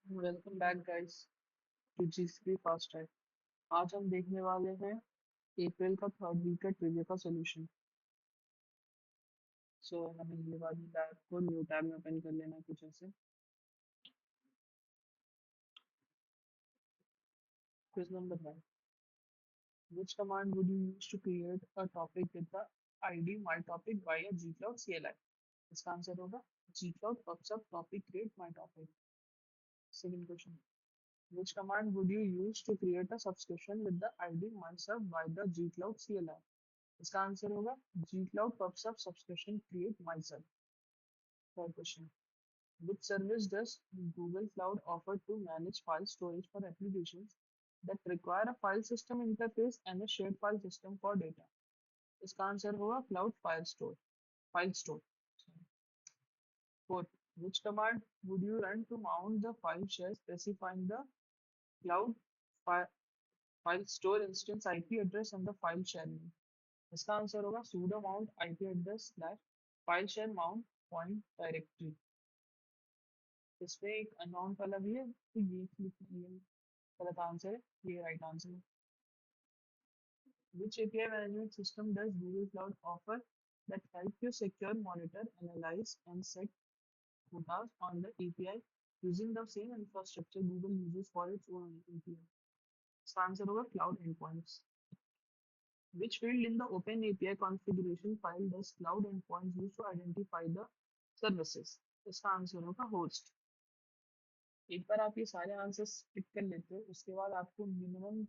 Welcome back guys to GCP fast track. आज हम देखने वाले हैं अप्रैल का थर्ड वीक का ट्रिविया का सॉल्यूशन। सो हमें ये वाली टैब को न्यू टैब में ओपन कर लेना है कुछ ऐसे। Quiz number 1, which command would you use to create a topic with the id my topic via gcloud cli? इसका आंसर होगा gcloud pubsub topic create my topic। Second question, which command would you use to create a subscription with the id myself by the gcloud cli? इसका answer होगा gcloud pubsub subscription create myself। Third question, which service does Google Cloud offer to manage file storage for applications that require a file system interface and a shared file system for data? इसका answer होगा cloud file store. Fourth, which command would you run to mount the file share specifying the cloud fi- file store instance IP address and the file share name? इसका answer होगा sudo mount IP address slash file share mount point directory। इसमें एक unknown वाला भी है तो ये गलत आंसर है, ये राइट आंसर है। Which API management system does Google Cloud offer that help you secure, monitor, analyze, and set quotas on the API using the same infrastructure Google uses for its own API? इसका answer होगा Cloud Endpoints। Which field in the Open API configuration file does Cloud Endpoints use to identify the services? इसका answer होगा Host। एक बार आप ये सारे answers टिक कर लेते हो उसके बाद आपको मिनिमम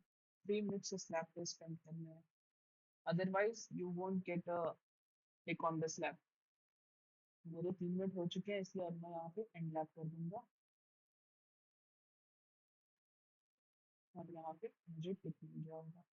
3 मिनट्स इस लैब पे स्पेंड करने हैं, otherwise you won't get a tick on this lab. मेरे 3 मिनट हो चुके हैं इसलिए अब मैं यहाँ पे एंड लैब कर दूंगा और यहाँ पे मुझे टिक मिल गया होगा।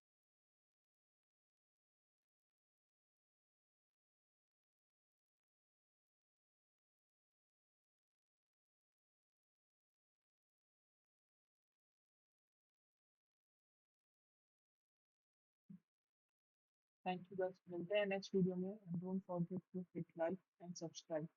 थैंक यू गाइस, मिलते हैं नेक्स्ट वीडियो में। Don't forget to hit like and subscribe.